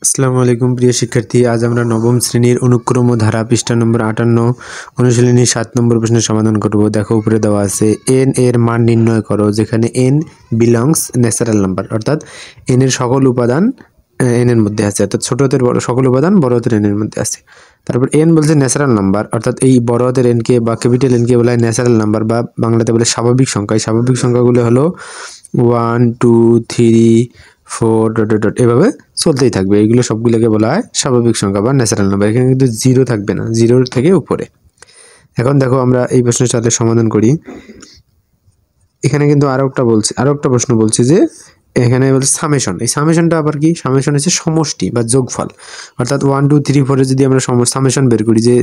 আসসালামু আলাইকুম প্রিয় শিক্ষার্থী, আজ আমরা নবম শ্রেণীর অনুক্রম ও ধারা পৃষ্ঠা নম্বর 58 অনুশীলনী 7 নম্বর প্রশ্নের সমাধান করব। দেখো উপরে দেওয়া আছে n এর মান নির্ণয় করো, যেখানে n বিলংস ন্যাচারাল নাম্বার, অর্থাৎ n এর সকল উপাদান n এর মধ্যে আছে, অর্থাৎ ছোট হাতের বড় সকল উপাদান বড় হাতের n এর মধ্যে আছে। তারপর n বলছে ন্যাচারাল নাম্বার, অর্থাৎ এই বড় হাতের n কে বা ক্যাপিটাল n কে বলা হয় ন্যাচারাল নাম্বার বা বাংলাতে বলে স্বাভাবিক সংখ্যা। এই স্বাভাবিক সংখ্যাগুলো হলো 1 2 3 4 ডট ডট ডট এভাবে চলতেই থাকবে। এইগুলো সবগুলোকে বলা হয় স্বাভাবিক সংখ্যা বা ন্যাচারাল নাম্বার। এখানে কিন্তু জিরো থাকবে না, জিরোর থেকে উপরে। এখন দেখো আমরা এই প্রশ্নের সাথে সমাধান করি। এখানে কিন্তু আরো একটা প্রশ্ন বলছে যে এখানে বলছে সামেশন। এই সামেশনটা আবার কি? সামেশন হচ্ছে সমষ্টি বা যোগফল, অর্থাৎ 1 2 3 4 এর যদি আমরা সামেশন বের করি যে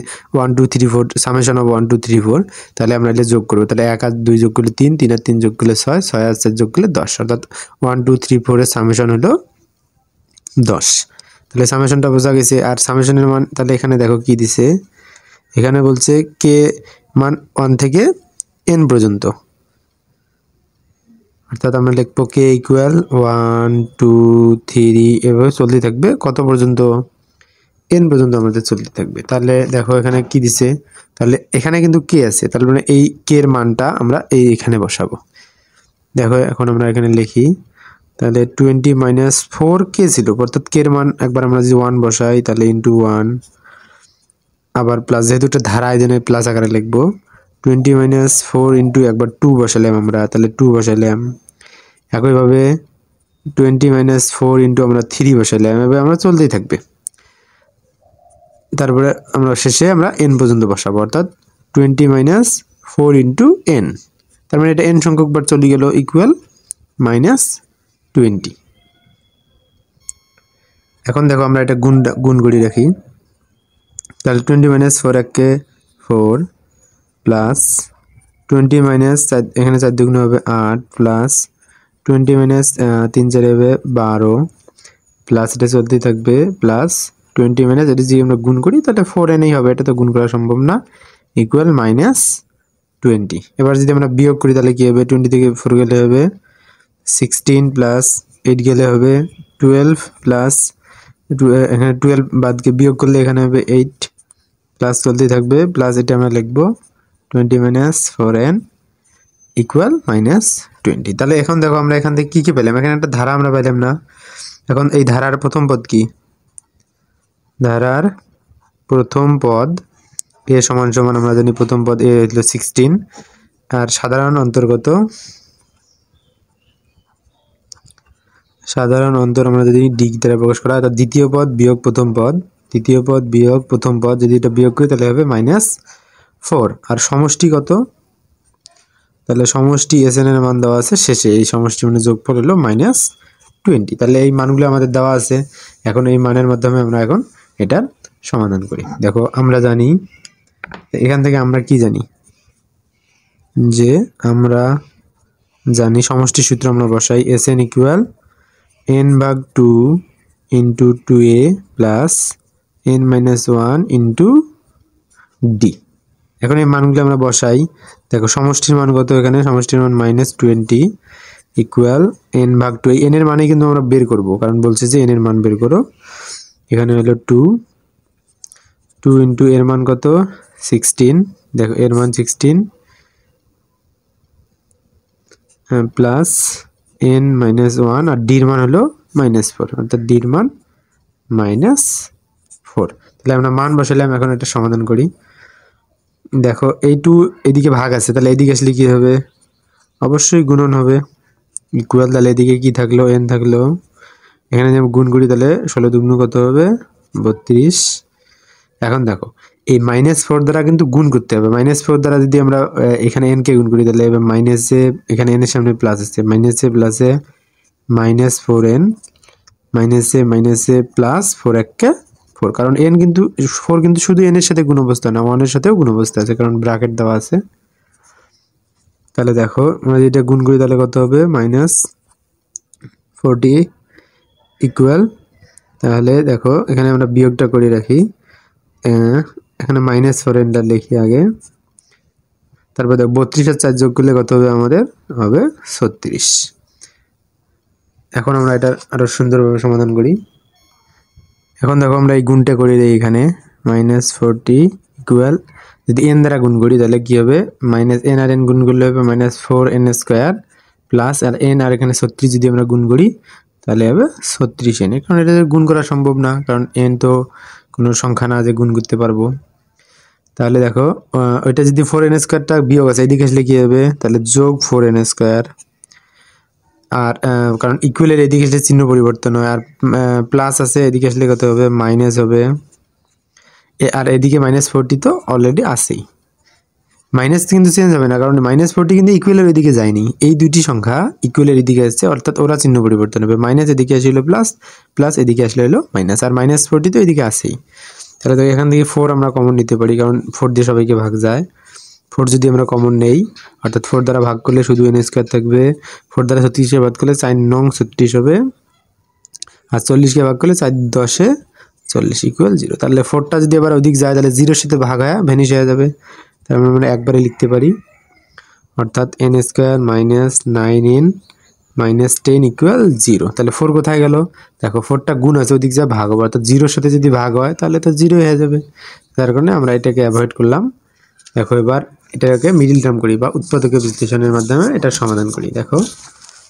1 2 3 4 সামেশন অফ 1 2 3 4, তাহলে আমরা এটা যোগ করব। তাহলে 1 আর 2 যোগ করলে 3, 3 আর 3 যোগ করলে 6, 6 আর 4 যোগ করলে 10, অর্থাৎ 1 2 3 4 এর সামেশন হলো 10। তাহলে সামেশনটা বোঝা গেছে। আর সামেশনের মান তাহলে এখানে দেখো কি দিছে, এখানে বলছে কে মান 1 থেকে n পর্যন্ত, অর্থাৎ আমরা লিখবো কে ইকুয়াল 1 2 3 এভাবে চলতে থাকবে। কত পর্যন্ত? n পর্যন্ত আমাদের চলতে থাকবে। তাহলে দেখো এখানে কি দিছে, তাহলে এখানে কিন্তু কে আছে, তাহলে মানে এই কে এর মানটা আমরা এখানে বসাবো। দেখো এখন আমরা এখানে লিখি, তাহলে 20 মাইনাস 4 কে ছিল, অর্থাৎ কে এর মান একবার আমরা যদি 1 বসাই তাহলে ইন্টু 1, আবার প্লাস, যেহেতু এটা ধারা এই জন্য প্লাস আকারে লিখবো। 20 মাইনাস 4 ইন্টু একবার 2 বসালাম আমরা, তাহলে 2 বসালাম। একইভাবে 20 মাইনাস 4 ইন্টু আমরা 3 বসালাম, এভাবে আমরা চলতেই থাকবে। তারপরে আমরা শেষে আমরা n পর্যন্ত বসাবো, অর্থাৎ 20 মাইনাস 4 ইন্টু n, তার মানে এটা n সংখ্যক বার চলে গেল ইকুয়াল মাইনাস 20। এখন দেখো আমরা এটা গুণ করে রাখি, তাহলে 20 মাইনাস 4 একে 4 প্লাস 20 মাইনাস এখানে 4 দুগুণ হবে 8 প্লাস 20 মাইনাস 3 4 হবে 12 প্লাস এটা চলতেই থাকবে প্লাস 20 মাইনাস এটা যদি আমরা গুণ করি তাহলে 4n এই হবে, এটা তো গুণ করা সম্ভব না, ইকুয়াল মাইনাস 20। এবার যদি আমরা বিয়োগ করি তাহলে কি হবে, 20 থেকে 4 গেলে হবে 16 প্লাস 8 গেলে হবে 12 প্লাস এখানে 12 বাদকে বিয়োগ করলে এখানে হবে 8 প্লাস চলতেই থাকবে প্লাস এটা আমরা লিখবো 20 মাইনাস 4n ইকুয়াল মাইনাস 20। তাহলে এখন দেখো আমরা এখান থেকে কি পেলাম, এখানে একটা ধারা আমরা পেলাম না। এখন এই ধারার প্রথম পদ কি? ধারার প্রথম পদ এ সমান সমান আমরা জানি প্রথম পদ এ হলো 16, আর সাধারণ অন্তর্গত সাধারণ অন্তর আমরা যদি ডিগ দ্বারা প্রকাশ করা হয়, দ্বিতীয় পদ বিয়োগ প্রথম পদ, দ্বিতীয় পদ বিয়োগ প্রথম পদ, যদি এটা বিয়োগ করি তাহলে হবে মাইনাস 4। আর সমষ্টি কত? তাহলে সমষ্টি এসএন এর মান দেওয়া আছে শেষে, এই সমষ্টি মানে যোগফল হলো মাইনাস 20। তাহলে এই মানগুলো আমাদের দেওয়া আছে, এখন এই মানের মাধ্যমে আমরা এখন এটার সমাধান করি। দেখো আমরা জানি এখান থেকে আমরা কি জানি, যে আমরা জানি সমষ্টি সূত্র আমরা বসাই এসএন ইকুয়াল n ভাগ 2 into 2a plus n minus 1 into D. এখন এই মানগুলো আমরা বসাই। দেখো সমষ্টির মান কত, এখানে সমষ্টির মান মাইনাস 20 ইকুয়াল n ভাগ 2, n এর মানে কিন্তু আমরা বের করব, কারণ বলছে যে n এর মান বের করো। এখানে হলো 2 ইন্টু এর মান কত 16, দেখো এর মান 16 প্লাস n মাইনাস 1 আর ডির মান হলো মাইনাস 4, অর্থাৎ ডির মান মাইনাস 4। তাহলে আমরা মান বসালাম, এখন এটা সমাধান করি। দেখো এই 2 এদিকে ভাগ আছে, তাহলে এদিকে আসলে কি হবে, অবশ্যই গুণন হবে, ইকুয়াল, তাহলে এদিকে কি থাকলো n থাকলো, এখানে যদি গুণ করি তাহলে 16 দুগুণ কত হবে 32। এখন দেখো এই মাইনাস 4 দ্বারা কিন্তু গুণ করতে হবে, মাইনাস 4 দ্বারা যদি আমরা এখানে n কে গুণ করি তাহলে এবার মাইনাসে, এখানে n এর সামনে প্লাস আছে, মাইনাসে প্লাসে মাইনাস 4n মাইনাসে প্লাস 4 একে 4, কারণ n কিন্তু 4 কিন্তু শুধু n এর সাথে গুণ অবস্থা না, 1 এর সাথেও গুণ অবস্থা আছে, কারণ ব্র্যাকেট দেওয়া আছে। তাহলে দেখো আমরা যদি এটা গুণ করি তাহলে কত হবে মাইনাস 40 ইকুয়াল, তাহলে দেখো এখানে আমরা বিয়োগটা করে রাখি, এখানে মাইনাস 4nটা লিখি আগে, তারপর দেখো 32 আর 4 যোগ করলে কত হবে আমাদের হবে 36। এখন আমরা এটা আরো সুন্দরভাবে সমাধান করি। এখন দেখো আমরা এই গুণটা করে দিই এখানে -40 ইকুয়াল, যদি n দ্বারা গুণ করি তাহলে কি হবে -n আর n গুণ করলে হবে -4n স্কয়ার প্লাস আর n আর এখানে 36 যদি আমরা গুণ করি তাহলে হবে 36n। কারণ এটা গুণ করা সম্ভব না, কারণ n তো কোনো সংখ্যা না যে গুণ করতে পারবো। তাহলে দেখো ওইটা যদি 4n স্কয়ারটা বিয়োগ আছে এদিকে আসলে কি হবে, তাহলে যোগ 4n স্কয়ার। আর কারণ ইকুয়ালের এদিকে আসলে চিহ্ন পরিবর্তন হয়, আর প্লাস আছে এদিকে আসলে কত হবে মাইনাস হবে। আর এদিকে -40 তো অলরেডি আছেই, মাইনাস কিন্তু চেঞ্জ হবে না, কারণ -40 কিন্তু ইকুয়ালের ওইদিকে যায়নি। এই দুইটি সংখ্যা ইকুয়ালের এদিকে আসছে, অর্থাৎ ওরা চিহ্ন পরিবর্তন হবে। মাইনাস এদিকে আসলে প্লাস, প্লাস এদিকে আসলে হলো মাইনাস, আর -40 তো এদিকে আছেই। তাহলে তো এখান থেকে 4 আমরা কমন নিতে পারি, কারণ 4 দিয়ে সবাইকে ভাগ যায়। 4 যদি আমরা কমন নেই, অর্থাৎ 4 দ্বারা ভাগ করলে শুধু n স্কয়ার থাকবে। 4 দ্বারা 36 ভাগ করলে 4 নং 36 হবে, আর 40কে ভাগ করলে 4 10 40 ইকুয়াল 0। তাহলে 4টা যদি আবার ওদিক যায় তাহলে 0-এর সাথে ভাগ হয়ে ভ্যানিশ হয়ে যাবে। তাহলে আমরা একবারে লিখতে পারি, অর্থাৎ n স্কয়ার -9n -10 ইকুয়াল 0। তাহলে 4 কোথায় গেল, দেখো 4টা গুণ আছে ওদিক যা ভাগ হবে, অর্থাৎ 0-এর সাথে যদি ভাগ হয় তাহলে তো 0 হয়ে যাবে। যার কারণে আমরা এটাকে অ্যাভয়েড করলাম। দেখো এবার এটাকে মিডল টার্ম করি বা উৎপাদক বিশ্লেষণের মাধ্যমে এটা সমাধান করি। দেখো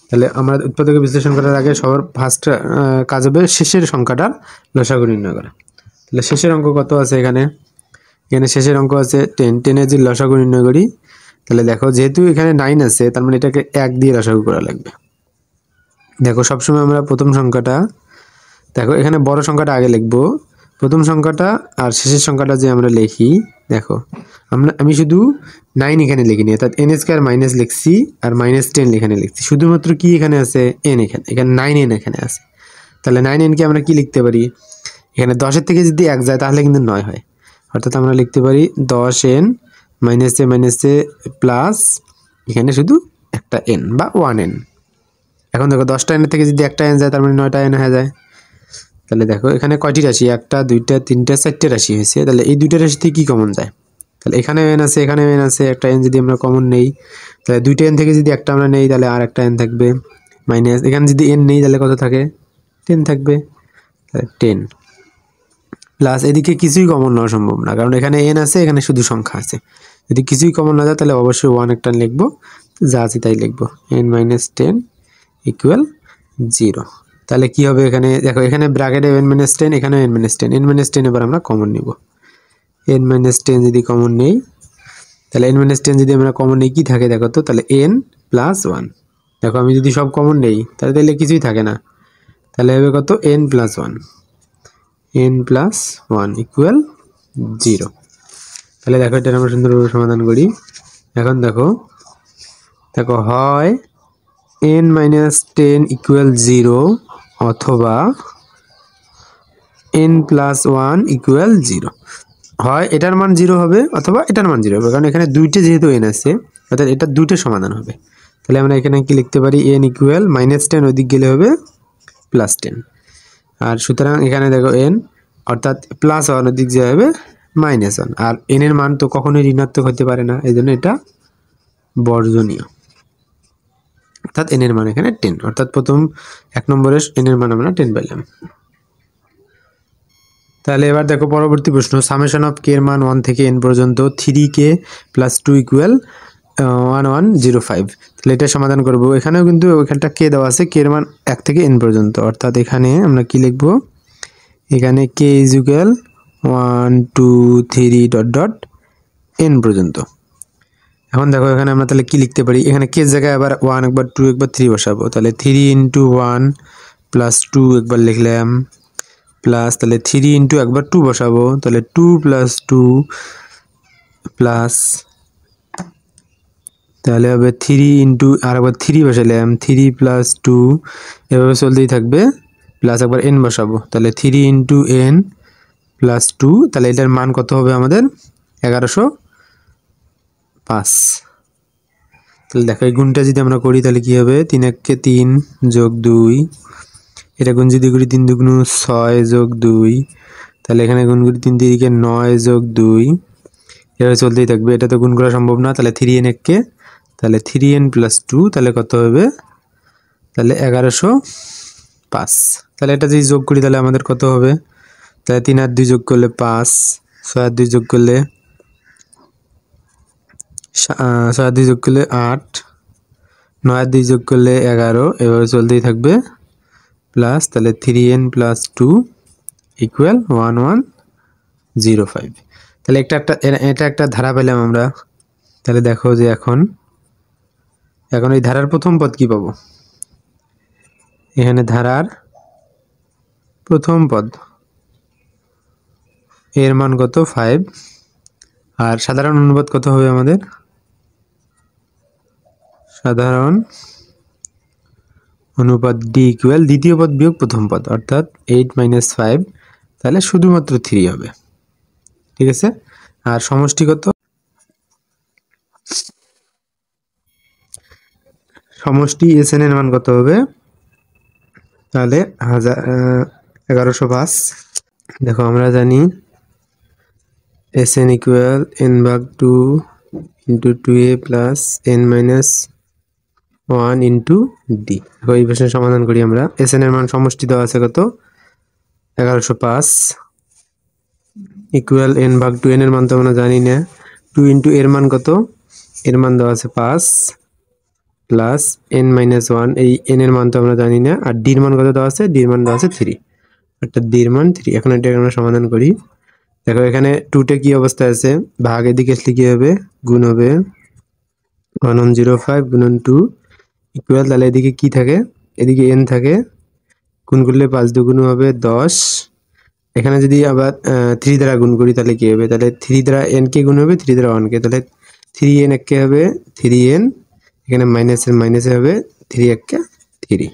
তাহলে আমরা উৎপাদক বিশ্লেষণ করার আগে সবার ফার্স্ট কাজ হবে শেষের সংখ্যাটার লসাগু নির্ণয় করা। তাহলে শেষের অঙ্ক কত আছে এখানে, এখানে শেষের অঙ্ক আছে 10। 10-এর যদি লসাগু নির্ণয় করি তাহলে দেখো যেহেতু এখানে 9 আছে তার মানে এটাকে 1 দিয়ে লসাগু করা লাগবে। দেখো সবসময় আমরা প্রথম সংখ্যাটা, দেখো এখানে বড় সংখ্যাটা আগে লিখবো, প্রথম সংখ্যাটা আর শেষের সংখ্যাটা যে আমরা লিখি। দেখো আমি শুধু 9 এখানে লিখিনি, অর্থাৎ n স্কয়ার মাইনাস লিখছি আর -10 এখানে লিখছি। শুধুমাত্র কি এখানে আছে n, এখানে 9n এখানে আছে। তাহলে 9n কে আমরা কি লিখতে পারি, এখানে 10-এর থেকে যদি 1 যায় তাহলে কিন্তু 9 হয়, অর্থাৎ আমরা লিখতে পারি 10n -a প্লাস এখানে শুধু একটা n বা 1n। এখন দেখো 10টা n থেকে যদি একটা n যায় তার মানে 9টা n হয়ে যায়। তাহলে দেখো এখানে কয়টি রাশি, 1টা 2টা 3টা 4টে রাশি হয়েছে। তাহলে এই দুইটা রাশি থেকে কি কমন যায়, তাহলে এখানে n আছে এখানে n আছে, একটা n যদি আমরা কমন নেই তাহলে 2টা n থেকে যদি একটা আমরা নেই তাহলে আর একটা n থাকবে মাইনাস, এখানে যদি n নেই তাহলে কত থাকে 10 থাকবে, তাহলে 10 প্লাস এদিকে কিছুই কমন নেওয়া সম্ভব না, কারণ এখানে n আছে এখানে শুধু সংখ্যা আছে। যদি কিছুই কমন না যায় তাহলে অবশ্যই 1 একটা লিখবো, যা আছে তাই লিখবো, n - 10 ইকুয়াল 0। তাহলে কি হবে এখানে, দেখো এখানে ব্র্যাকেটে n - 10 এখানে n - 10, n - 10 এবার আমরা কমন নিব। n - 10 যদি কমন নেই তাহলে n - 10 যদি আমরা কমন নেই কি থাকে দেখো তো, তাহলে n + 1। দেখো আমি যদি সব কমন নেই তাহলে কিছুই থাকে না, তাহলে হবে কত n + 1, n + 1 ইকুয়াল 0। তাহলে দেখো এটা আমরা সুন্দরভাবে সমাধান করি। এখন দেখো হয় n - 10 ইকুয়াল 0 অথবা n + 1 ইকুয়াল 0। হয় এটার মান 0 হবে অথবা এটার মান 0 হবে, কারণ এখানে দুইটা যেহেতু n আছে অর্থাৎ এটা দুইটা সমাধান হবে। তাহলে আমরা এখানে কি লিখতে পারি, n ইকুয়াল -10 ওইদিক গেলে হবে +10। আর সুতরাং এখানে দেখো n অর্থাৎ +1 ওদিক যে হবে -1, আর n এর মান তো কখনোই ঋণাত্মক হতে পারে না, এই জন্য এটা বর্জনীয়। অর্থাৎ n এর মান এখানে 10, অর্থাৎ প্রথম 1 নম্বরের n এর মান আমরা 10 পেলাম। তাহলে এবার দেখো পরবর্তী প্রশ্ন, সামেশন অফ k এর মান 1 থেকে n পর্যন্ত 3k + 2 ইকুয়াল 1105। তাহলে এটা সমাধান করব। এখানেও কিন্তু ওখানটা k দেওয়া আছে, k এর মান 1 থেকে n পর্যন্ত, অর্থাৎ এখানে আমরা কি লিখব, এখানে k = 1 2 3 ... n পর্যন্ত। এখন দেখো এখানে আমরা তাহলে কি লিখতে পারি, এখানে k এর জায়গায় আবার 1 একবার 2 একবার 3 বসাবো। তাহলে 3 × 1 + 2 একবার লিখলাম, প্লাস তাহলে 3 × একবার 2 বসাবো, তাহলে 2 + 2 প্লাস তাহলে হবে 3 × আর একবার 3 বসালাম, 3 + 2 এভাবে চলতেই থাকবে, প্লাস একবার n বসাবো, তাহলে 3 × n + 2। তাহলে এটার মান কত হবে আমাদের 1105। তাহলে দেখো এই গুণটা যদি আমরা করি তাহলে কি হবে, 3 × 1 = 3 + 2, এটা গুণ যদি করি 3 × 2 = 6 + 2, তাহলে এখানে গুণ করি 3 × 3 = 9 + 2, এভাবে চলতেই থাকবে। এটা তো গুণ করা সম্ভব না, তাহলে 3n কে, তাহলে 3n + 2 তাহলে কত হবে, তাহলে 1105। তাহলে এটা যদি যোগ করি তাহলে আমাদের কত হবে, তাহলে 3 আর 2 যোগ করলে 5, 6 আর 2 যোগ করলে 6 আর 2 যোগ করলে 8, 9 আর 2 যোগ করলে 11, এভাবে চলতেই থাকবে প্লাস, তাহলে 3n প্লাস 2 ইকুয়াল 1105। তাহলে এটা একটা ধারা পেলাম আমরা। তাহলে দেখো যে এখন এই ধারার প্রথম পদ কি পাবো, এখানে ধারার প্রথম পদ এর মান কত 5, আর সাধারণ অনুপাত কত হবে আমাদের, সাধারণ অনুপাত ডি ইকুয়াল দ্বিতীয় পদ বিয়োগ প্রথম পদ, অর্থাৎ 8 - 5, তাহলে শুধুমাত্র 3 হবে। ঠিক আছে, আর সমষ্টি কত, সমষ্টি এসএন এর মান কত হবে, তাহলে 1105। দেখো আমরা জানি এসএন ইকুয়াল n ভাগ 2 into 2a plus n minus 1 into D. এই প্রশ্নের সমাধান করি আমরা। এসএন এর মান সমষ্টি দেওয়া আছে কত 1105 ইকুয়াল n ভাগ 2, n এর মান তো আমরা জানি না, 2 ইন্টু এর মান কত, এর মান দেওয়া আছে 5 প্লাস n মাইনাস 1, এই n এর মান তো আমরা জানি না, আর ডির মান কত দেওয়া আছে, ডির মান দেওয়া আছে 3, অর্থাৎ ডির মান 3। এখন এটাকে আমরা সমাধান করি। দেখো এখানে 2টা কি অবস্থায় আছে, ভাগ এদিকে আসলে কি হবে, গুণ হবে 1105 গুণন 2 ইকুয়াল, তাহলে এদিকে কি থাকে, এদিকে n থাকে, গুণ করলে 5 দুগুণ হবে 10, এখানে যদি আবার 3 দ্বারা গুণ করি তাহলে কি হবে, তাহলে 3 দ্বারা n কে গুণ হবে 3 দ্বারা 1 কে, তাহলে 3n একে হবে 3n, এখানে মাইনাসের মাইনাসে হবে 3 একে 3।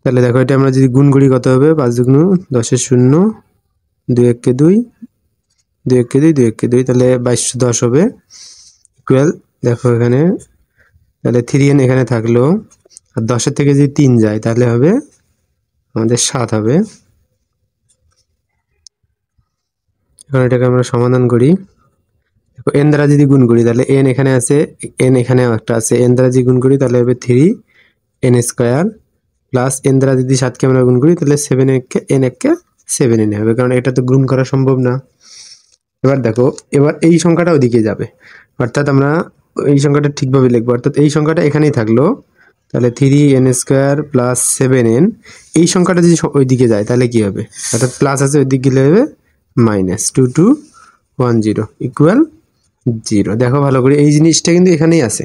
তাহলে দেখো এটা আমরা যদি গুণ করি কত হবে, 5 দুগুণ 10 এর 0, 2 একে 2, 2 একে 2, 2 একে 2, তাহলে 2210 হবে ইকুয়াল, দেখো এখানে তাহলে 3n এখানে থাকলো, আর 10 থেকে যদি 3 যায় তাহলে হবে আমাদের 7 হবে। এখন এটাকে আমরা সমাধান করি। দেখো n দ্বারা যদি গুণ করি তাহলে n এখানে আছে, n এখানেও একটা আছে, n দ্বারা যদি গুণ করি তাহলে হবে 3n স্কয়ার প্লাস n দ্বারা যদি 7কে আমরা গুণ করি তাহলে 7 একে n একে 7n হবে, কারণ এটা তো গুণ করা সম্ভব না। এবার দেখো এবার এই সংখ্যাটা ওইদিকে যাবে, অর্থাৎ আমরা এই সংখ্যাটা ঠিকভাবে লিখবো, অর্থাৎ এই সংখ্যাটা এখানেই থাকলো, তাহলে 3n স্কয়ার প্লাস 7n, এই সংখ্যাটা যদি ওইদিকে যায় তাহলে কি হবে, অর্থাৎ প্লাস আছে ওইদিকে গেলে হবে মাইনাস 2210 ইকুয়াল 0। দেখো ভালো করে এই জিনিসটা কিন্তু এখানেই আছে,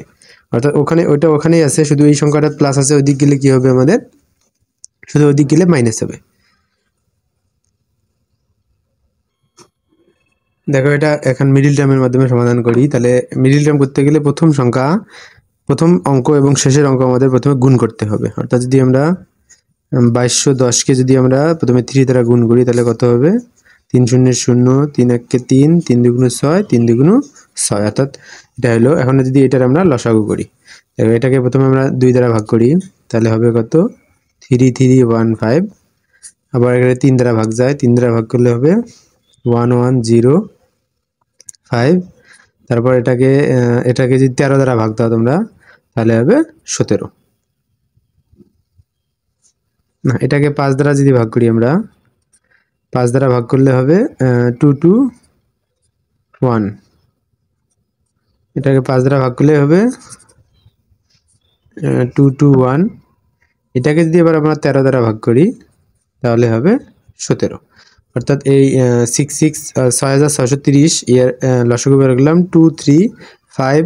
অর্থাৎ ওইটা ওখানেই আছে, শুধু এই সংখ্যাটা প্লাস আছে ওইদিক গেলে কি হবে আমাদের, শুধু ওইদিক গেলে মাইনাস হবে। দেখো এটা এখন মিডিল টার্মের মাধ্যমে সমাধান করি। তাহলে মিডিল টার্ম করতে গেলে প্রথম অঙ্ক এবং শেষের অঙ্ক আমাদের প্রথমে গুণ করতে হবে, অর্থাৎ যদি আমরা 2210কে যদি আমরা প্রথমে 3 দ্বারা গুণ করি তাহলে কত হবে, 3 শূন্যের 0, 3 একে 3, 3 দুগুণ 6, 3 দুগুণ 6, অর্থাৎ এটা হলো। এখন যদি এটার আমরা লসাগু করি, এটাকে প্রথমে আমরা 2 দ্বারা ভাগ করি তাহলে হবে কত 3315, আবার এখানে 3 দ্বারা ভাগ যায়, 3 দ্বারা ভাগ করলে হবে 1105, তারপর এটাকে যদি 13 দ্বারা ভাগ দাও তোমরা তাহলে হবে 17, না এটাকে 5 দ্বারা যদি ভাগ করি আমরা, 5 দ্বারা ভাগ করলে হবে 221, এটাকে 5 দ্বারা ভাগ করলে হবে 221, এটাকে যদি এবার আমরা 13 দ্বারা ভাগ করি তাহলে হবে 17, অর্থাৎ এই 6630 এর লসাগু বের করলাম 2, 3, 5,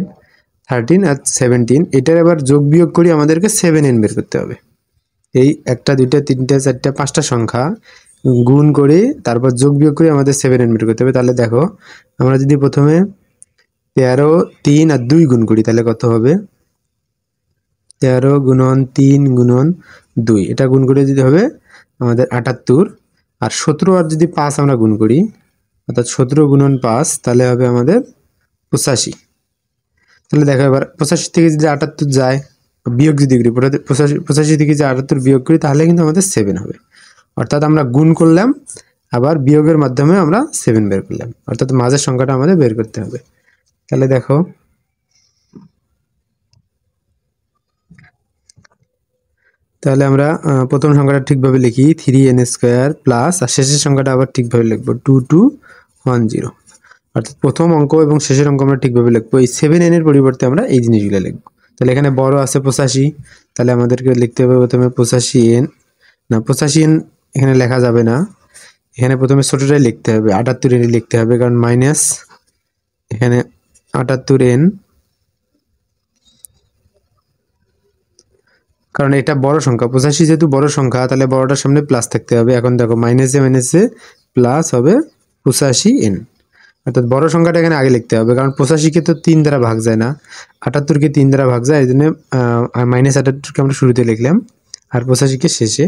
13 আর 17, এটার এবার যোগ বিয়োগ করি আমাদেরকে 7n বের করতে হবে। এই 1, 2, 3, 4, 5টা সংখ্যা গুণ করে তারপর যোগ বিয়োগ করে আমাদের 7n বের করতে হবে। তাহলে দেখো আমরা যদি প্রথমে 13, 3 আর 2 গুণ করি তাহলে কত হবে, 13 গুণন 3 গুণন 2, এটা গুণ করে যদি হবে আমাদের 78, আর 17 আর যদি 5 আমরা গুণ করি, অর্থাৎ 17 গুণন 5 তাহলে হবে আমাদের 85। তাহলে দেখো এবার 85 থেকে যদি 78 যায়, বিয়োগ যদি করি 85 থেকে যদি 78 বিয়োগ করি তাহলে কিন্তু আমাদের 7 হবে, অর্থাৎ আমরা গুণ করলাম আবার বিয়োগের মাধ্যমে আমরা 7 বের করলাম, অর্থাৎ মাঝের সংখ্যাটা আমাদের বের করতে হবে। তাহলে দেখো তাহলে আমরা প্রথম সংখ্যাটা ঠিকভাবে লিখি 3n² প্লাস আর শেষের সংখ্যাটা আবার ঠিকভাবে লিখব 2210, অর্থাৎ প্রথম অঙ্ক এবং শেষের অঙ্ক আমরা ঠিকভাবে লিখবো। এই 7n এর পরিবর্তে আমরা এই জিনিসগুলো লিখব। তাহলে এখানে বড় আছে 85, তাহলে আমাদেরকে লিখতে হবে প্রথমে 85n, না 85n এখানে লেখা যাবে না, এখানে প্রথমে ছোটটাই লিখতে হবে, 78n লিখতে হবে, কারণ মাইনাস এখানে 78n, কারণ এটা বড় সংখ্যা 85 যেহেতু বড় সংখ্যা, তাহলে বড়টার সামনে প্লাস থাকতে হবে। এখন দেখো মাইনাসে প্লাস হবে 85n, অর্থাৎ বড় সংখ্যাটা এখানে আগে লিখতে হবে, কারণ 85কে তো 3 দ্বারা ভাগ যায় না, 78কে 3 দ্বারা ভাগ যায়, এই জন্য -78কে আমরা শুরুতে লিখলাম আর 85কে শেষে।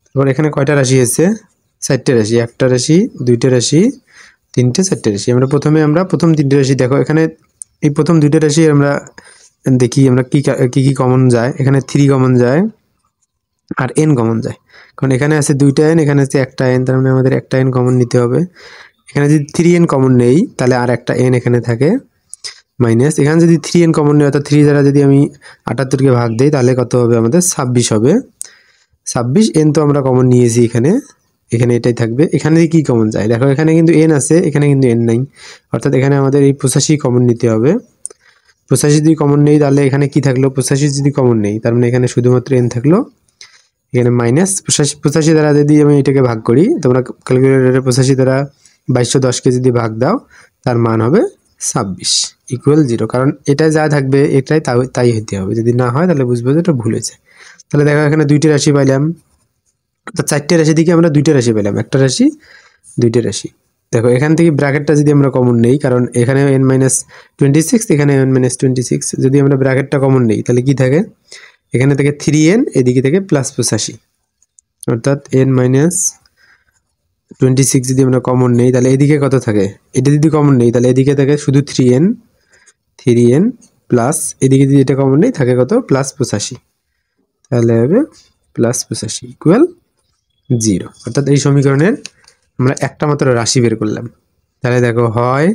তারপর এখানে কয়টা রাশি আছে? 4টে রাশি, একটা রাশি, দুইটা রাশি, তিনটে, 4টে রাশি। আমরা প্রথম 3টে রাশি দেখো, এখানে এই প্রথম 2টে রাশি আমরা দেখি আমরা কি কমন যায়। এখানে 3 কমন যায় আর n কমন যায়, কারণ এখানে আছে 2টা n, এখানে আছে একটা n, তার মানে আমাদের একটা n কমন নিতে হবে। এখানে যদি 3n কমন নেই তাহলে আর একটা n এখানে থাকে মাইনাস, এখানে যদি 3n কমন নেই অর্থাৎ 3 দ্বারা যদি আমি 78কে ভাগ দেই তাহলে কত হবে? আমাদের 26 হবে। 26n তো আমরা কমন নিয়েছি, এখানে এটাই থাকবে। এখানে কি কমন যায় দেখো, এখানে কিন্তু n আছে, এখানে কিন্তু n নাই, অর্থাৎ এখানে আমাদের এই 85 কমন নিতে হবে। 85 যদি কমন নেই তাহলে এখানে কি থাকলো? 85 যদি কমন নেই তার মানে এখানে শুধুমাত্র n থাকলো, এখানে মাইনাস 85 দ্বারা যদি আমি এটাকে ভাগ করি, তোমরা ক্যালকুলেটরে 85 দ্বারা 2210কে যদি ভাগ দাও তার মান হবে 26 = 0, কারণ এটা যা থাকবে এটাই তাই হতে হবে, যদি না হয় তাহলে বুঝবো যে এটা ভুল হয়েছে। তাহলে দেখো এখানে 2টে রাশি পাইলাম, তো 4টে রাশি থেকে আমরা 2টে রাশি পেলাম, একটা রাশি, 2টে রাশি। দেখো এখান থেকে ব্র্যাকেটটা যদি আমরা কমন নেই, কারণ এখানে n-26, এখানে n-26, যদি আমরা ব্র্যাকেটটা কমন নেই তাহলে কি থাকে? এখানে থেকে 3n, এদিকে থেকে +85, অর্থাৎ n-26 যদি আমরা কমন নেই তাহলে এদিকে কত থাকে? এটা যদি কমন নেই তাহলে এদিকে থাকে শুধু 3n প্লাস এদিকে যদি এটা কমন নেই থাকে কত? +85, তাহলে হবে +85 = 0, অর্থাৎ এই সমীকরণের আমরা একটা মাত্র রাশি বের করলাম। তাহলে দেখো হয়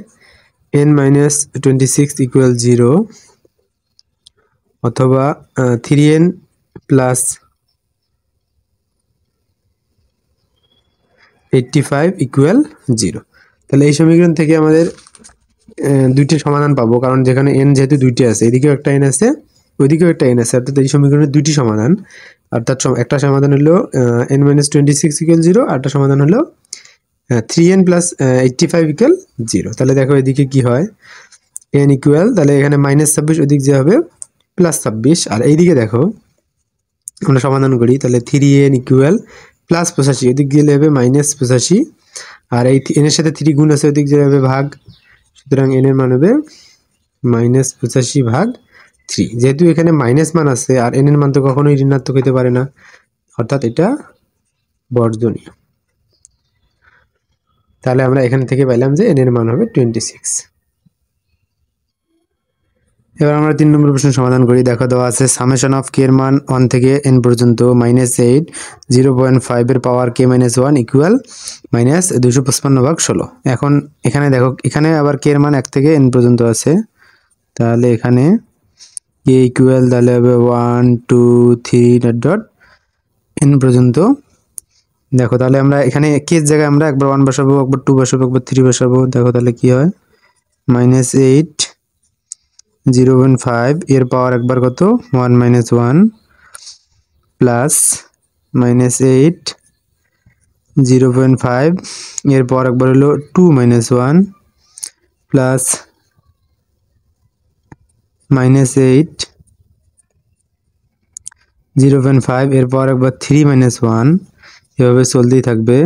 n-26 = 0 অথবা 3n + 85 = 0। তাহলে এই সমীকরণ থেকে আমাদের দুইটি সমাধান পাবো, কারণ যেখানে n যেহেতু 2টে আছে, এদিকেও একটা n আছে, ওইদিকেও একটা n আছে, অর্থাৎ এই সমীকরণের দুইটি সমাধান। অর্থাৎ একটা সমাধান হলো n-26 = 0, আর একটা সমাধান হলো 3n + 85 = 0। তাহলে দেখো এদিকে কি হয়, n ইকুয়াল, তাহলে এখানে -26, ওইদিক যে হবে +26, আর এইদিকে দেখো আমরা সমাধান করি, তাহলে 3n = +85, ওইদিক গেলে হবে -85, আর এই n এর সাথে 3 গুণ আছে, ওইদিক যে হবে ভাগ, সুতরাং n এর মান হবে -85/3। যেহেতু এখানে মাইনাস মান আছে আর n এর মান তো কখনোই ঋণাত্মক হতে পারে না, অর্থাৎ এটা বর্জনীয়। তাহলে আমরা এখান থেকে পাইলাম যে n এর মান হবে 26। এবার আমরা 3 নম্বর প্রশ্ন সমাধান করি। দেখো দেওয়া আছে সামেশন অফ k এর মান 1 থেকে n পর্যন্ত -8 0.5 এর পাওয়ার k - 1 = -255/16। এখন এখানে দেখো, এখানে আবার k এর মান 1 থেকে n পর্যন্ত আছে, তাহলে এখানে k ইকুয়াল তাহলে হবে 1 2 3 n পর্যন্ত। দেখো তাহলে আমরা এখানে k এর জায়গায় আমরা একবার 1 বসাবো, একবার 2 বসাবো, একবার 3 বসাবো। দেখো তাহলে কি হয়, -8 0.5 এর পাওয়ার একবার কত 1 - 1 প্লাস -8 0.5 এর পাওয়ার একবার হলো 2 - 1 প্লাস -8 0.5 এর পাওয়ার একবার 3 - 1, এভাবে চলতেই থাকবে,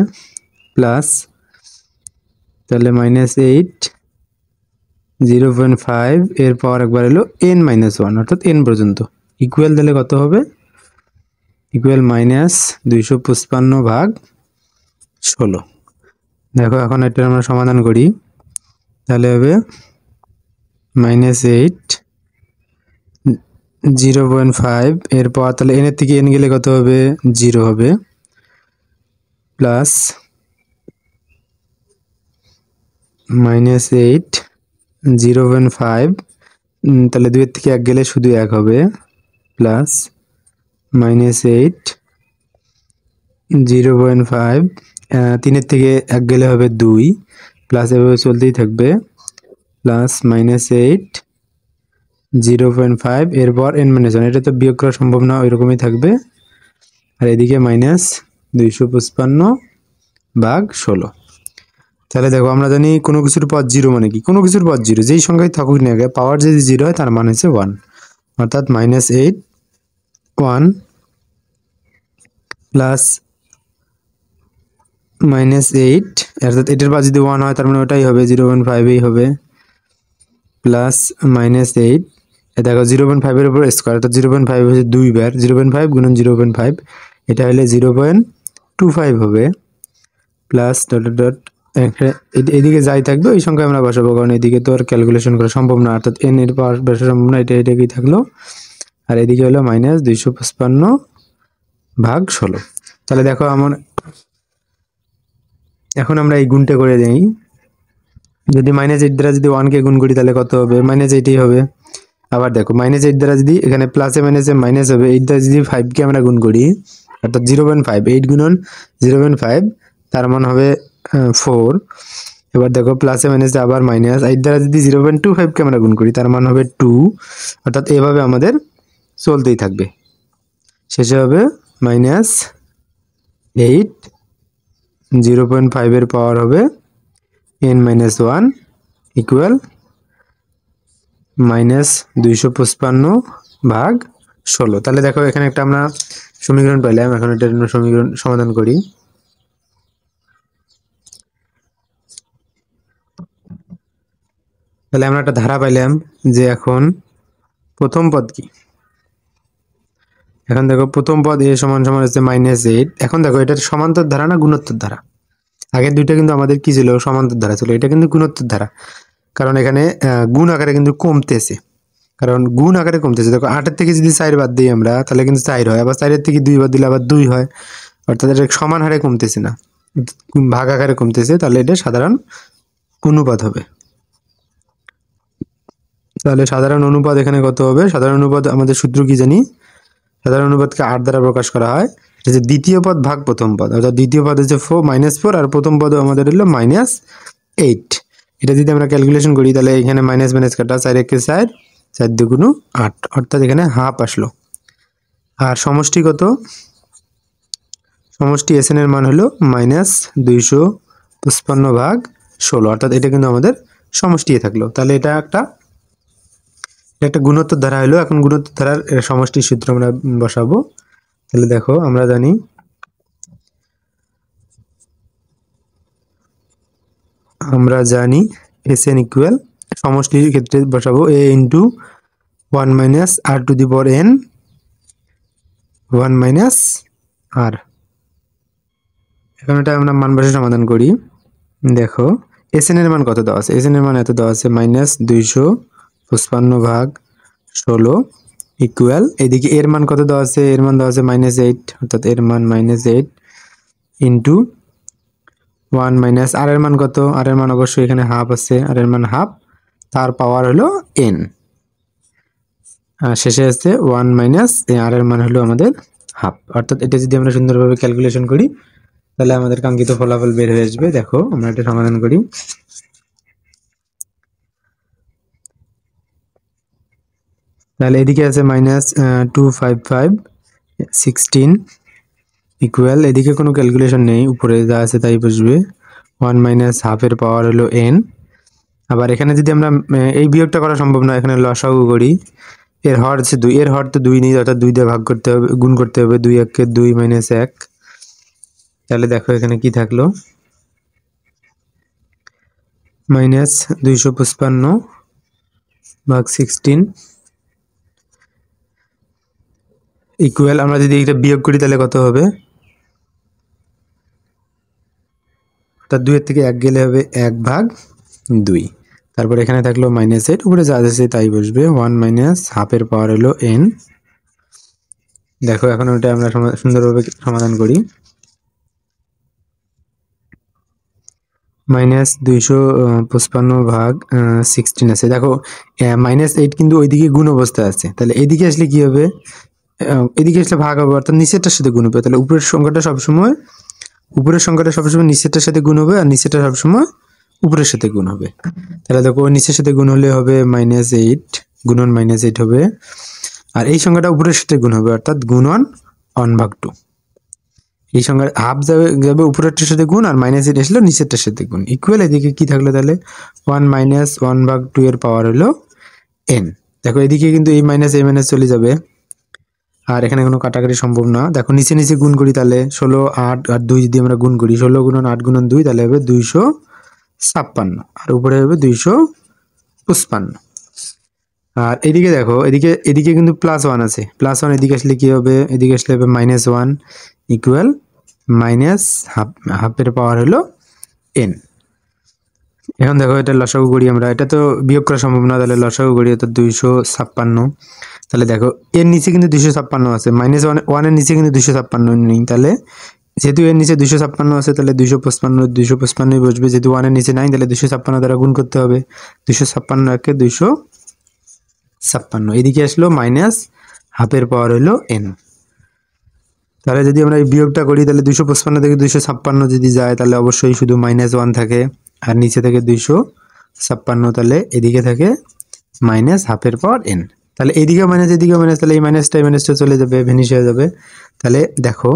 প্লাস তাহলে -8 0.5 এর পাওয়ার একবার হলো n-1, অর্থাৎ n পর্যন্ত, ইকুয়াল তাহলে কত হবে? ইকুয়াল -255/16। দেখো এখন এটা আমরা সমাধান করি, তাহলে হবে -8 0.5 এর পাওয়ার, তাহলে n এর থেকে n গেলে কত হবে? 0 হবে, প্লাস -8 0.5, তাহলে 2 এর থেকে 1 গেলে শুধু 1 হবে, প্লাস -8 0.5 3 থেকে 1 গেলে হবে 2 প্লাস এভাবে চলতেই থাকবে প্লাস -8 0.5 এরপর n-1 এটা তো বিয়োগ করা সম্ভব না ওইরকমই থাকবে আর এদিকে -255/16 তাহলে দেখো আমরা জানি কোনো কিছুর পর 0 মানে কি কোনো কিছুর পর 0 যেই সংখ্যায় থাকুক না কেন পাওয়ার যদি 0 হয় তার মান হচ্ছে 1 অর্থাৎ -8 1 প্লাস -8 অর্থাৎ এটার পর যদি 1 হয় তার মানে ওটাই হবে 0.5 এই হবে প্লাস -8 দেখো 0.5 এর উপর স্কয়ার অর্থাৎ 0.5 হচ্ছে 2 বার 0.5 গুণন 0.5 এটা হলে 0.25 হবে প্লাস ডট ডট এদিকে যাই থাকবে ওই সংখ্যা আমরা বসাবো কারণ এদিকে তো আর ক্যালকুলেশন করা সম্ভব না অর্থাৎ n এর পাওয়ার বসানো সম্ভব না এটাই থাকলো আর এদিকে হলো -255/16 তাহলে দেখো এখন আমরা এই গুণটা করে দেই যদি -8 দ্বারা যদি 1 কে গুণ করি তাহলে কত হবে -8ই হবে আবার দেখো -8 দ্বারা যদি এখানে প্লাসে মাইনাসে মাইনাস হবে 8 দ্বারা যদি 5 কে আমরা গুণ করি অর্থাৎ 0.5 8 গুণন 0.5 তার মান হবে 4 এবার দেখো প্লাসে মাইনাসে আবার মাইনাস 8 দ্বারা যদি 0.25 কে আমরা গুণ করি তার মান হবে 2 অর্থাৎ এভাবে আমাদের চলতেই থাকবে শেষে হবে -8 0.5 এর পাওয়ার হবে n-1 ইকুয়াল -255/16 তাহলে দেখো এখানে একটা আমরা সমীকরণ পেলাম এখন এটার সমীকরণ সমাধান করি তাহলে আমরা একটা ধারা পাইলাম যে এখন প্রথম পদ কি এখন দেখো প্রথম পদ a সমান সমান হচ্ছে -8 এখন দেখো এটা সমান্তর ধারা না গুণোত্তর ধারা আগের দুইটা কিন্তু আমাদের কি ছিল সমান্তর ধারা ছিল এটা কিন্তু গুণোত্তর ধারা কারণ এখানে গুণ আকারে কিন্তু কমতেছে কারণ গুণ আকারে কমতেছে দেখো 8 এর থেকে যদি 4 বাদ দিই আমরা তাহলে কিন্তু 4 হয় আবার 4 এর থেকে 2 বাদ দিলে আবার 2 হয় অর্থাৎ এটা সমান হারে কমতেছে না ভাগ আকারে কমতেছে তাহলে এটা সাধারণ অনুপাত হবে তাহলে সাধারণ অনুপাত এখানে কত হবে সাধারণ অনুপাত আমাদের সূত্র কি জানি সাধারণ অনুপাতকে 8 দ্বারা প্রকাশ করা হয় এটা যে দ্বিতীয় পদ ভাগ প্রথম পদ অর্থাৎ দ্বিতীয় পদ হচ্ছে -4 আর প্রথম পদ আমাদের হলো -8 এটা যদি আমরা ক্যালকুলেশন করি তাহলে এখানে মাইনাস মাইনাস কাটা 4 একে 4 4 দুগুণ 8 অর্থাৎ এখানে হাফ আসলো আর সমষ্টি কত সমষ্টি এসএন এর মান হলো -255/16 অর্থাৎ এটা কিন্তু আমাদের সমষ্টি থাকলো তাহলে এটা একটা গুণোত্তর ধারা হলো এখন গুণোত্তর ধারার সমষ্টির সূত্র আমরা বসাবো তাহলে দেখো আমরা জানি এসএন ইকুয়াল সমষ্টির ক্ষেত্রে বসাবো a into 1 minus r to the power n 1 minus r এখন এটা আমরা মান বসে সমাধান করি দেখো এসএন এর মান কত দেওয়া আছে এসএন এর মান এত দেওয়া আছে -255/16 ইকুয়াল এদিকে এর মান কত দেওয়া আছে এর মান দেওয়া আছে -8 অর্থাৎ এর মান -8 ইনটু 1 মাইনাস আর এর মান কত আর এর মান অবশ্যই এখানে হাফ আছে আর এর মান হাফ তার পাওয়ার হলো n আর শেষে আছে 1 মাইনাস আর এর মান হলো আমাদের হাফ অর্থাৎ এটা যদি আমরা সুন্দরভাবে ক্যালকুলেশন করি তাহলে আমাদের কাঙ্ক্ষিত ফলাফল বের হয়ে আসবে দেখো আমরা এটা সমাধান করি তাহলে এদিকে আছে -255/16 ইকুয়াল এদিকে কোনো ক্যালকুলেশন নেই উপরে যা আছে তাই বসবে 1 মাইনাস হাফ এর পাওয়ার হলো n আবার এখানে যদি আমরা এই বিয়োগটা করা সম্ভব না এখানে লসাগু করি এর হর আছে 2 এর হর তো 2 নেই অর্থাৎ 2 দিয়ে ভাগ করতে হবে গুণ করতে হবে 2 1 কে 2 মাইনাস 1 তাহলে দেখো এখানে কি থাকলো -255/16 ইকুয়াল আমরা যদি এটা বিয়োগ করি তাহলে কত হবে অর্থাৎ 2 এর থেকে 1 গেলে হবে 1/2 তারপর এখানে থাকলো -8 উপরে যা আছে তাই বসবে 1 মাইনাস হাফ এর পাওয়ার হলো n দেখো এখন ওটা আমরা সুন্দরভাবে সমাধান করি -255/16 আছে দেখো -8 কিন্তু ওইদিকে গুণ অবস্থায় আছে তাহলে এদিকে আসলে কি হবে এদিকে আসলে ভাগ হবে, অর্থাৎ নিচেরটার সাথে গুণ হবে। তাহলে উপরের সংখ্যাটা সবসময় নিচেরটার সাথে গুণ হবে, আর নিচেরটা সবসময় উপরের সাথে গুণ হবে। তাহলে দেখো নিচের সাথে গুণ হলে হবে -8 গুণন -8 হবে, আর এই সংখ্যাটা উপরের সাথে গুণ হবে, অর্থাৎ গুণন 1/2। এই সংখ্যার হাফ যাবে উপরেরটার সাথে গুণ, আর -8 আসলে নিচেরটার সাথে গুণ। ইকুয়াল এদিকে কি থাকলো তাহলে 1 - 1/2 এর পাওয়ার হলো n। দেখো এদিকে কিন্তু এই মাইনাস এই মাইনাস চলে যাবে, আর এখানে কোনো কাটাকাটি সম্ভব না। দেখো নিচে নিচে গুণ করি, তাহলে 16 8 আর 2 যদি আমরা গুণ করি, 16 গুণন 8 গুণন 2, তাহলে হবে 256, আর উপরে হবে 255। আর এদিকে দেখো এদিকে কিন্তু +1 আছে, +1 এদিকে আসলে কি হবে, এদিকে আসলে হবে -1 ইকুয়াল মাইনাস হাফের পাওয়ার হলো n। এখন দেখো এটা লসাগু করি আমরা, এটা তো বিয়োগ করা সম্ভব না, তাহলে লসাগু করি, অর্থাৎ 256। তাহলে দেখো এর নিচে কিন্তু 256 আছে, -1 এর নিচে কিন্তু 256 নেই, তাহলে যেহেতু এর নিচে 256 আছে তাহলে 255 বসবে, যেহেতু 1 এর নিচে নাই তাহলে 256 দ্বারা গুণ করতে হবে। 256 কে 256, এদিকে আসলো মাইনাস হাফের পাওয়ার হলো n। তাহলে যদি আমরা এই বিয়োগটা করি, তাহলে 255 থেকে 256 যদি যায়, তাহলে অবশ্যই শুধু -1 থাকে, আর নিচে থেকে 256, তাহলে এদিকে থাকে মাইনাস হাফের পাওয়ার n। তাহলে এদিকে মাইনাস এদিকে মাইনাস, তাহলে এই মাইনাসটা চলে যাবে, ভেনিশ হয়ে যাবে। তাহলে দেখো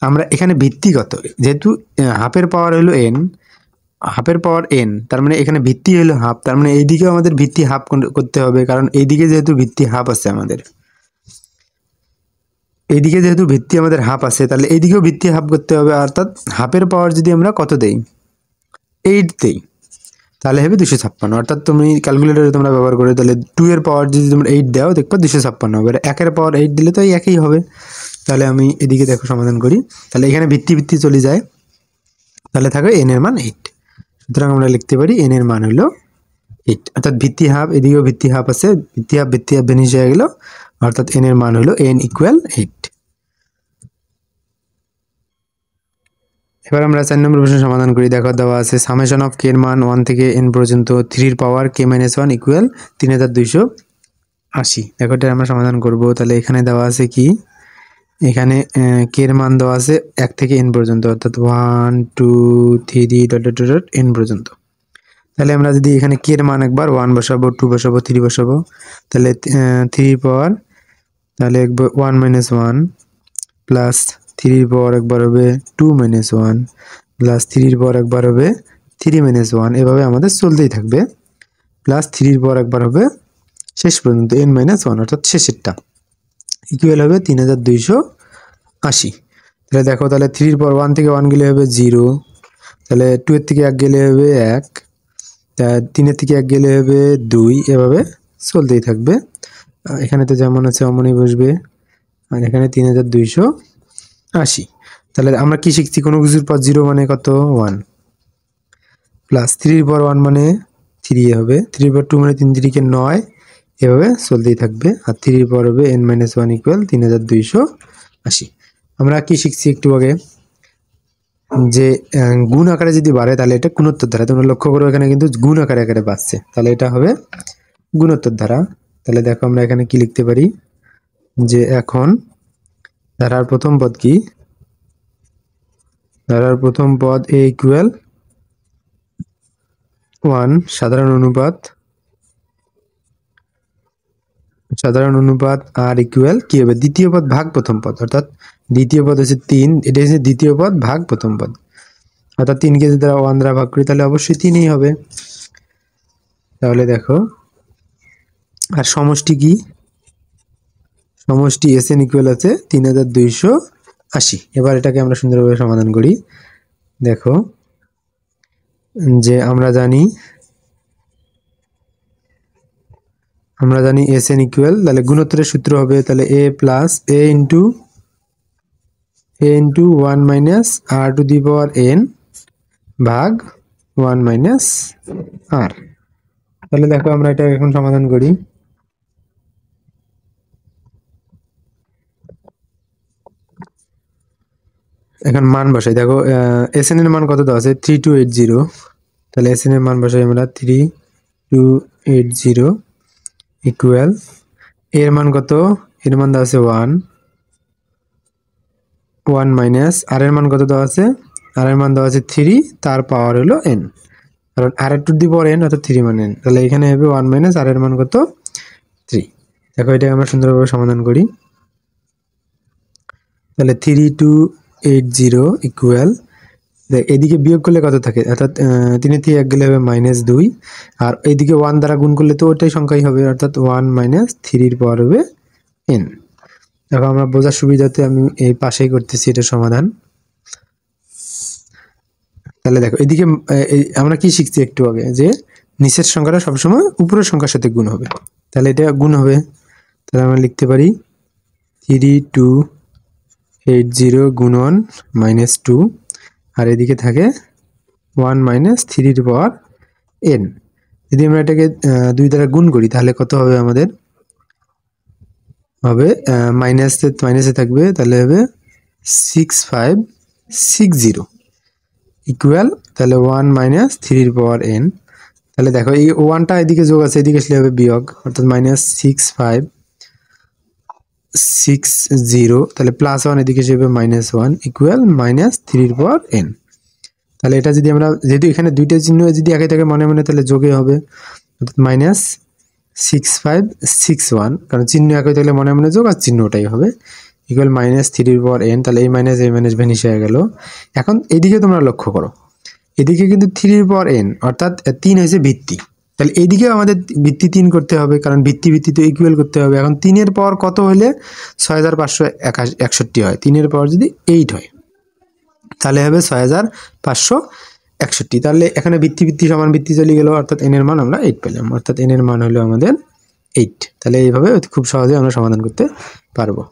আমরা এখানে ভিত্তি কত, যেহেতু হাফের পাওয়ার হলো n, হাফের পাওয়ার n, তার মানে এখানে ভিত্তি হলো হাফ, তার মানে এইদিকেও আমাদের ভিত্তি হাফ করতে হবে, কারণ এইদিকে যেহেতু ভিত্তি হাফ আছে আমাদের, এইদিকে যেহেতু ভিত্তি আমাদের হাফ আছে, তাহলে এইদিকেও ভিত্তি হাফ করতে হবে, অর্থাৎ হাফের পাওয়ার যদি আমরা কত দেই, 8 দেই, তাহলে হবে 256। অর্থাৎ তুমি ক্যালকুলেটরে তোমরা ব্যবহার করে, তাহলে 2 এর পাওয়ার যদি তোমরা 8 দাও, দেখবা 256 হবে। 1 এর পাওয়ার 8 দিলে তো এই একই হবে। তাহলে আমি এদিকে দেখো সমাধান করি, তাহলে এখানে ভিত্তি চলে যায়, তাহলে থাকে n এর মান 8। সুতরাং আমরা লিখতে পারি n এর মান হলো 8, অর্থাৎ ভিত্তি হাফ, এদিকেও ভিত্তি হাফ আছে, ভিত্তি হাফ ভেনিশ হয়ে গেল, অর্থাৎ n এর মান হলো n = 8। এবার আমরা 4 নম্বর প্রশ্নের সমাধান করি। দেখো দেওয়া আছে সামেশন অফ k এর মান 1 থেকে n পর্যন্ত 3 এর পাওয়ার k - 1 ইকুয়াল 3280। দেখো এটা আমরা সমাধান করব। তাহলে এখানে দেওয়া আছে কি, এখানে k এর মান দেওয়া আছে 1 থেকে n পর্যন্ত, অর্থাৎ 1 2 3 n পর্যন্ত। তাহলে আমরা যদি এখানে k এর মান একবার 1 বসাবো, 2 বসাবো, 3 বসাবো, তাহলে 3 এর পাওয়ার, তাহলে একবার 1 - 1 প্লাস 3 এর পাওয়ার একবার হবে 2 - 1 প্লাস 3 এর পাওয়ার একবার হবে 3 - 1, এভাবে আমাদের চলতেই থাকবে। প্লাস 3 এর পাওয়ার একবার হবে শেষ পর্যন্ত n - 1, অর্থাৎ শেষেরটা, ইকুয়াল হবে 3280। তাহলে দেখো, তাহলে 3 এর পাওয়ার 1 থেকে 1 গেলে হবে 0, তাহলে 2 এর থেকে 1 গেলে হবে 1, 3 এর থেকে 1 গেলে হবে 2, এভাবে চলতেই থাকবে। এখানে তো যেমন আছে অমনই বসবে, আর এখানে 3280। তাহলে আমরা কি শিখছি, কোনো কিছুর পর 0 মানে কত 1, প্লাস 3 এর পর 1 মানে 3 হবে, 3 এর পর 2 মানে 3 3 9, এভাবে চলতেই থাকবে। আর 3 এর পর হবে n - 1 ইকুয়াল 3280। আমরা কি শিখছি একটু আগে, যে গুণ আকারে যদি বাড়ে তাহলে এটা গুণোত্তর ধারা। তোমরা লক্ষ্য করো এখানে কিন্তু গুণ আকারে আকারে বাড়ছে, তাহলে এটা হবে গুণোত্তর ধারা। তাহলে দেখো আমরা এখানে কি লিখতে পারি, যে এখন ধারার প্রথম পদ কি, ধারার প্রথম পদ a ইকুয়াল 1 সাধারণ অনুপাত r ইকুয়াল কি হবে, দ্বিতীয় পদ ভাগ প্রথম পদ, অর্থাৎ দ্বিতীয় পদ হচ্ছে 3, এটা হচ্ছে দ্বিতীয় পদ ভাগ প্রথম পদ, অর্থাৎ 3 কে যদি 1 দ্বারা ভাগ করি তাহলে অবশ্যই 3ই হবে। তাহলে দেখো, আর সমষ্টি কি, সমষ্টি Sn ইকুয়াল আছে 3280। এবার এটাকে আমরা সুন্দরভাবে সমাধান করি। দেখো যে আমরা জানি Sn ইকুয়াল, তাহলে গুণোত্তরের সূত্র হবে, তাহলে a plus a into 1 minus r to the power n ভাগ 1 মাইনাস r। তাহলে দেখো আমরা এটা এখন সমাধান করি। এখন মান বসাই, দেখো Sn এর মান কত দেওয়া আছে 3280, তাহলে Sn এর মান বসাই আমরা 3280 ইকুয়াল, এর মান কত, এর মান দেওয়া আছে 1, 1 মাইনাস আর এর মান কত দেওয়া আছে, আর এর মান দেওয়া আছে 3, তার পাওয়ার হলো n, কারণ আর টু দি পাওয়ার n অর্থাৎ 3 মানে n, তাহলে এখানে হবে 1 মাইনাস আর এর মান কত 3। দেখো এটাকে আমরা সুন্দরভাবে সমাধান করি। তাহলে 3280 ইকুয়াল, এদিকে বিয়োগ করলে কত থাকে, অর্থাৎ 3 থেকে 1 গেলে হবে -2, আর এইদিকে 1 দ্বারা গুণ করলে তো ওইটাই সংখ্যাই হবে, অর্থাৎ 1 মাইনাস 3 পর হবে n। দেখো আমরা বোঝার সুবিধাতে আমি এই পাশেই করতেছি এটা সমাধান। তাহলে দেখো এদিকে আমরা কি শিখছি একটু আগে, যে নিচের সংখ্যাটা সবসময় উপরের সংখ্যার সাথে গুণ হবে, তাহলে এটা গুণ হবে। তাহলে আমরা লিখতে পারি 3280 গুণন -2, আর এদিকে থাকে 1 মাইনাস 3 পাওয়ার n। যদি আমরা এটাকে 2 দ্বারা গুণ করি তাহলে কত হবে, আমাদের হবে মাইনাসে থাকবে, তাহলে হবে 6560 ইকুয়াল, তাহলে 1 মাইনাস 3 পাওয়ার n। তাহলে দেখো এই 1টা এদিকে যোগ আছে, এদিকে আসলে হবে বিয়োগ, অর্থাৎ -6560, তাহলে +1 এদিকে হিসেবে -1 ইকুয়াল -3 পাওয়ার n। তাহলে এটা যদি আমরা, যেহেতু এখানে দুইটা চিহ্ন যদি একে থাকে মনে মনে, তাহলে যোগে হবে, অর্থাৎ -6561, কারণ চিহ্ন একই থাকলে মনে মনে যোগ, আর চিহ্ন ওটাই হবে, ইকুয়াল -3 পাওয়ার n। তাহলে এই মাইনাস ভ্যানিশ হয়ে গেল। এখন এদিকে তোমরা লক্ষ্য করো, এদিকে কিন্তু 3 পাওয়ার n, অর্থাৎ 3 হয়েছে ভিত্তি, তাহলে এইদিকে আমাদের ভিত্তি 3 করতে হবে, কারণ ভিত্তি তো ইকুয়াল করতে হবে। এখন 3 পাওয়ার কত হলে 6561 হয়, 3 পাওয়ার যদি 8 হয় তাহলে হবে 6561। তাহলে এখানে ভিত্তি সমান ভিত্তি চলে গেল, অর্থাৎ n এর মান আমরা 8 পেলাম, অর্থাৎ n এর মান হলো আমাদের 8। তাহলে এইভাবে খুব সহজে আমরা সমাধান করতে পারবো।